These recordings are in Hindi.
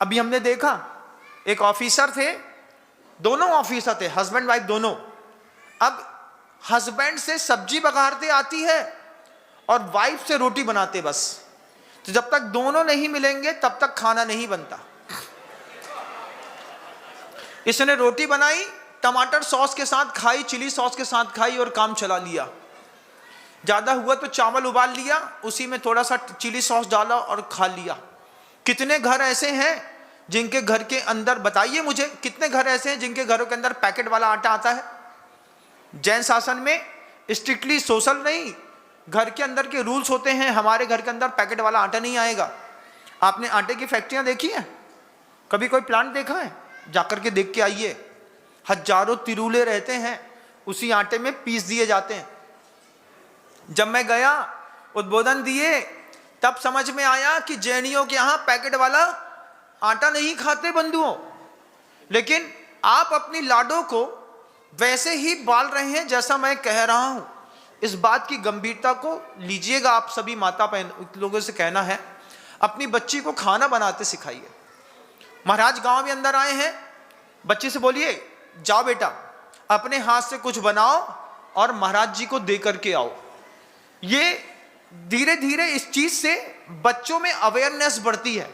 अभी हमने देखा एक ऑफिसर थे, दोनों ऑफिसर थे, हस्बैंड वाइफ दोनों। अब हस्बैंड से सब्जी बघारते आती है और वाइफ से रोटी बनाते बस। तो जब तक दोनों नहीं मिलेंगे तब तक खाना नहीं बनता। इसने रोटी बनाई, टमाटर सॉस के साथ खाई, चिली सॉस के साथ खाई और काम चला लिया। ज्यादा हुआ तो चावल उबाल लिया, उसी में थोड़ा सा चिली सॉस डाला और खा लिया। कितने घर ऐसे हैं जिनके घर के अंदर, बताइए मुझे, कितने घर ऐसे हैं जिनके घरों के अंदर पैकेट वाला आटा आता है? जैन शासन में स्ट्रिक्टली सोशल नहीं, घर के अंदर के रूल्स होते हैं, हमारे घर के अंदर पैकेट वाला आटा नहीं आएगा। आपने आटे की फैक्ट्रियां देखी हैं? कभी कोई प्लांट देखा है? जाकर के देख के आइए। हजारों तिरुले रहते हैं, उसी आटे में पीस दिए जाते हैं। जब मैं गया, उद्बोधन दिए, तब समझ में आया कि जैनियों के यहां पैकेट वाला आटा नहीं खाते बंधुओं। लेकिन आप अपनी लाडो को वैसे ही बाल रहे हैं जैसा मैं कह रहा हूं। इस बात की गंभीरता को लीजिएगा। आप सभी माता बहन लोगों से कहना है, अपनी बच्ची को खाना बनाते सिखाइए। महाराज गांव में अंदर आए हैं, बच्ची से बोलिए, जाओ बेटा अपने हाथ से कुछ बनाओ और महाराज जी को दे करके आओ। ये धीरे धीरे इस चीज से बच्चों में अवेयरनेस बढ़ती है,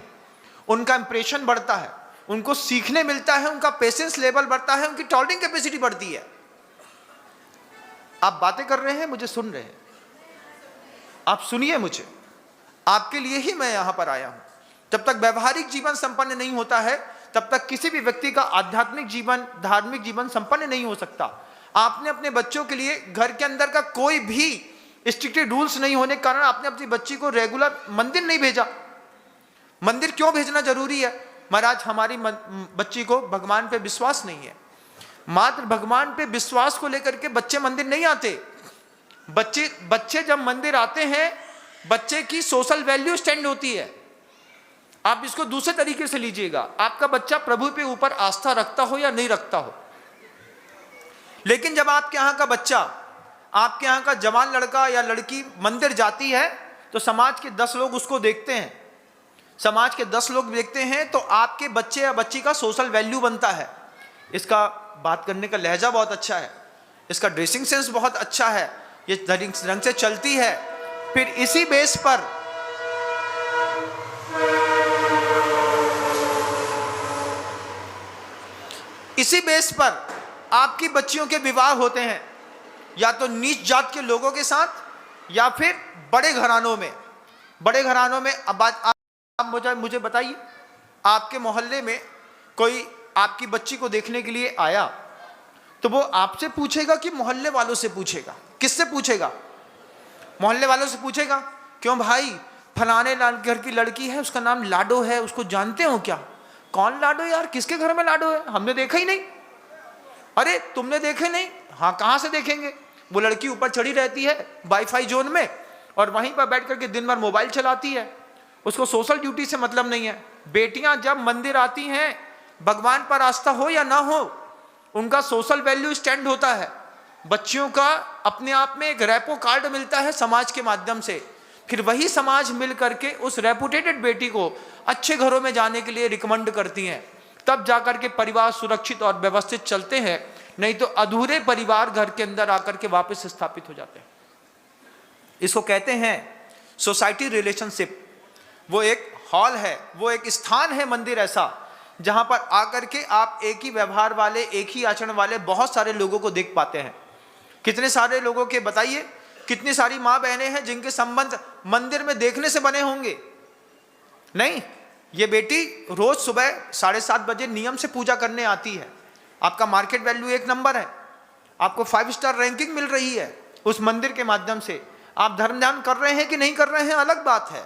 उनका इंप्रेशन बढ़ता है, उनको सीखने मिलता है, उनका पेशेंस लेवल बढ़ता है, उनकी टॉलरिंग कैपेसिटी बढ़ती है। आप बातें कर रहे हैं, मुझे सुन रहे हैं, आप सुनिए मुझे, आपके लिए ही मैं यहां पर आया हूं। जब तक व्यवहारिक जीवन संपन्न नहीं होता है तब तक किसी भी व्यक्ति का आध्यात्मिक जीवन, धार्मिक जीवन संपन्न नहीं हो सकता। आपने अपने बच्चों के लिए घर के अंदर का कोई भी स्ट्रिक्टली रूल्स नहीं होने के कारण आपने अपनी बच्ची को रेगुलर मंदिर नहीं भेजा। मंदिर क्यों भेजना जरूरी है? महाराज हमारी बच्ची को भगवान पे विश्वास नहीं है। मात्र भगवान पे विश्वास को लेकर के बच्चे मंदिर नहीं आते। बच्चे जब मंदिर आते हैं, बच्चे की सोशल वैल्यू स्टैंड होती है। आप इसको दूसरे तरीके से लीजिएगा, आपका बच्चा प्रभु पे ऊपर आस्था रखता हो या नहीं रखता हो, लेकिन जब आपके यहाँ का बच्चा, आपके यहाँ का जवान लड़का या लड़की मंदिर जाती है तो समाज के 10 लोग उसको देखते हैं। समाज के 10 लोग देखते हैं तो आपके बच्चे या बच्ची का सोशल वैल्यू बनता है। इसका बात करने का लहजा बहुत अच्छा है, इसका ड्रेसिंग सेंस बहुत अच्छा है, ये रंग से चलती है। फिर इसी बेस पर आपकी बच्चियों के विवाह होते हैं, या तो नीच जात के लोगों के साथ या फिर बड़े घरानों में। बड़े घरानों में अब आप मुझे बताइए, आपके मोहल्ले में कोई आपकी बच्ची को देखने के लिए आया तो वो आपसे पूछेगा कि मोहल्ले वालों से पूछेगा? किससे पूछेगा? मोहल्ले वालों से पूछेगा। क्यों भाई, फलाने घर की लड़की है, उसका नाम लाडो है, उसको जानते हो क्या? कौन लाडो यार? किसके घर में लाडो है? हमने देखा ही नहीं। अरे तुमने देखे नहीं? हाँ, कहां से देखेंगे? वो लड़की ऊपर चढ़ी रहती है वाईफाई जोन में और वहीं पर बैठ करके दिन भर मोबाइल चलाती है, उसको सोशल ड्यूटी से मतलब नहीं है। बेटियां जब मंदिर आती हैं, भगवान पर आस्था हो या ना हो, उनका सोशल वैल्यू स्टैंड होता है। बच्चियों का अपने आप में एक रेपो कार्ड मिलता है समाज के माध्यम से। फिर वही समाज मिल करके उस रेपुटेटेड बेटी को अच्छे घरों में जाने के लिए रिकमेंड करती हैं, तब जाकर के परिवार सुरक्षित और व्यवस्थित चलते हैं। नहीं तो अधूरे परिवार घर के अंदर आकर के वापस स्थापित हो जाते हैं। इसको कहते हैं सोसाइटी रिलेशनशिप। वो एक हॉल है, वो एक स्थान है, मंदिर ऐसा, जहां पर आकर के आप एक ही व्यवहार वाले, एक ही आचरण वाले बहुत सारे लोगों को देख पाते हैं। कितने सारे लोगों के बताइए, कितनी सारी माँ बहनें हैं जिनके संबंध मंदिर में देखने से बने होंगे? नहीं, ये बेटी रोज सुबह 7:30 बजे नियम से पूजा करने आती है। आपका मार्केट वैल्यू 1 नंबर है, आपको 5 स्टार रैंकिंग मिल रही है उस मंदिर के माध्यम से। आप धर्म ध्यान कर रहे हैं कि नहीं कर रहे हैं अलग बात है,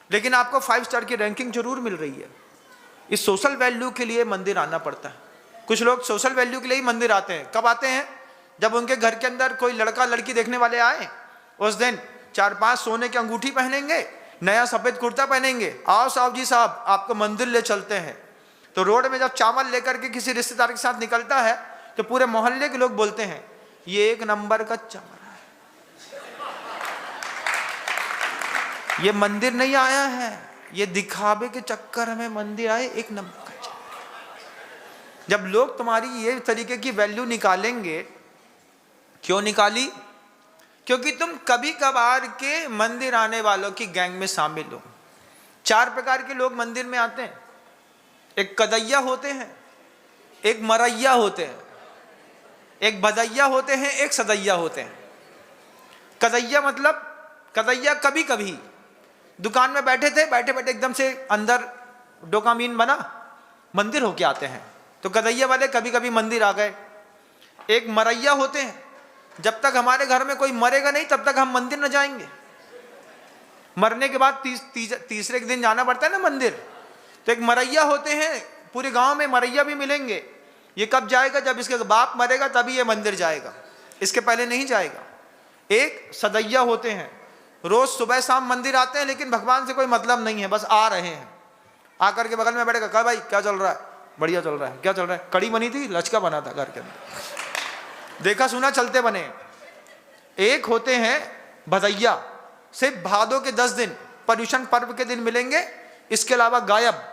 लेकिन आपको 5 स्टार की रैंकिंग जरूर मिल रही है। इस सोशल वैल्यू के लिए मंदिर आना पड़ता है। कुछ लोग सोशल वैल्यू के लिए ही मंदिर आते हैं। कब आते हैं? जब उनके घर के अंदर कोई लड़का लड़की देखने वाले आए, उस दिन 4-5 सोने की अंगूठी पहनेंगे, नया सफेद कुर्ता पहनेंगे, आओ साहब जी साहब आपको मंदिर ले चलते हैं। तो रोड में जब चावल लेकर के किसी रिश्तेदार के साथ निकलता है तो पूरे मोहल्ले के लोग बोलते हैं, ये 1 नंबर का चमड़ा है, ये मंदिर नहीं आया है, ये दिखावे के चक्कर में मंदिर आए, एक नंबर का। जब लोग तुम्हारी ये तरीके की वैल्यू निकालेंगे, क्यों निकाली? क्योंकि तुम कभी कभार के मंदिर आने वालों की गैंग में शामिल हो। 4 प्रकार के लोग मंदिर में आते हैं। एक कदैया होते हैं, एक मरैया होते हैं, एक भदैया होते हैं, एक सदैया होते हैं। कदैया मतलब, कदैया कभी कभी दुकान में बैठे थे, बैठे बैठे एकदम से अंदर डोपामिन बना, मंदिर होके आते हैं, तो कदैया वाले कभी कभी मंदिर आ गए। एक मरैया होते हैं, जब तक हमारे घर में कोई मरेगा नहीं तब तक हम मंदिर न जाएंगे। मरने के बाद तीसरे के दिन जाना पड़ता है ना मंदिर। तो एक मरैया होते हैं, पूरे गांव में मरैया भी मिलेंगे। ये कब जाएगा? जब इसके बाप मरेगा तभी ये मंदिर जाएगा, इसके पहले नहीं जाएगा। एक सदैया होते हैं, रोज सुबह शाम मंदिर आते हैं, लेकिन भगवान से कोई मतलब नहीं है, बस आ रहे हैं। आकर के बगल में बैठेगा, कहा भाई क्या चल रहा है? बढ़िया चल रहा है। क्या चल रहा है? कड़ी बनी थी, लचका बना था घर के अंदर, देखा सुना चलते बने। एक होते हैं भदैया, सिर्फ भादों के 10 दिन पर्युषण पर्व के दिन मिलेंगे, इसके अलावा गायब,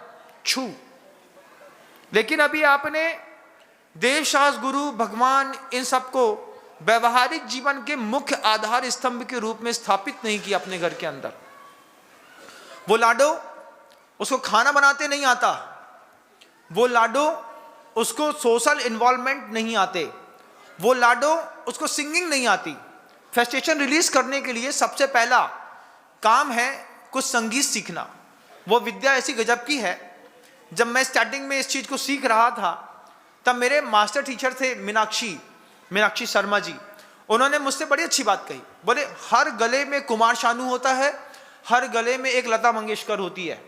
छू। लेकिन अभी आपने देवशास्त्र, गुरु, भगवान, इन सबको व्यवहारिक जीवन के मुख्य आधार स्तंभ के रूप में स्थापित नहीं किया अपने घर के अंदर। वो लाडो उसको खाना बनाते नहीं आता, वो लाडो उसको सोशल इन्वॉल्वमेंट नहीं आते, वो लाडो उसको सिंगिंग नहीं आती। फ्रस्ट्रेशन रिलीज करने के लिए सबसे पहला काम है कुछ संगीत सीखना। वो विद्या ऐसी गजब की है, जब मैं स्टार्टिंग में इस चीज को सीख रहा था तब मेरे मास्टर टीचर थे मीनाक्षी शर्मा जी। उन्होंने मुझसे बड़ी अच्छी बात कही, बोले हर गले में कुमार शानू होता है, हर गले में एक लता मंगेशकर होती है।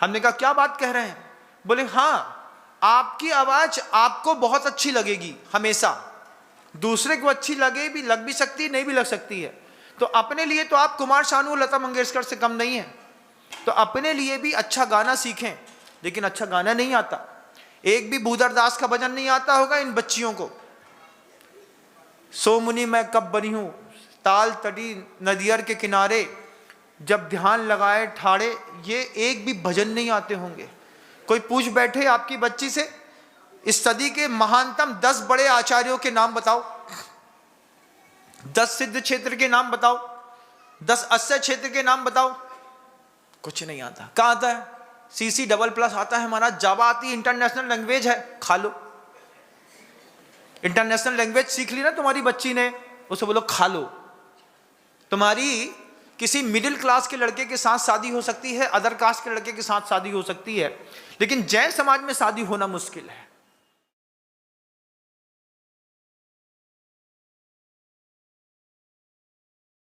हमने कहा क्या बात कह रहे हैं? बोले हाँ, आपकी आवाज आपको बहुत अच्छी लगेगी हमेशा, दूसरे को अच्छी लग भी सकती है, नहीं भी लग सकती है। तो अपने लिए तो आप कुमार शानू, लता मंगेशकर से कम नहीं है, तो अपने लिए भी अच्छा गाना सीखें। लेकिन अच्छा गाना नहीं आता, एक भी भूदर दास का भजन नहीं आता होगा इन बच्चियों को। सो मुनि मैं कब बनी हूं, ताल तटी नदियर के किनारे, जब ध्यान लगाए ठाड़े, ये एक भी भजन नहीं आते होंगे। कोई पूछ बैठे आपकी बच्ची से, इस सदी के महानतम 10 बड़े आचार्यों के नाम बताओ, 10 सिद्ध क्षेत्र के नाम बताओ, 10 अस्य क्षेत्र के नाम बताओ, कुछ नहीं आता। कहाँ आता है? CC++ आता है हमारा, जावा आती, इंटरनेशनल लैंग्वेज है, खा लो। इंटरनेशनल लैंग्वेज सीख ली ना तुम्हारी बच्ची ने, उसे बोलो खा लो। तुम्हारी किसी मिडिल क्लास के लड़के के साथ शादी हो सकती है, अदर कास्ट के लड़के के साथ शादी हो सकती है, लेकिन जैन समाज में शादी होना मुश्किल है।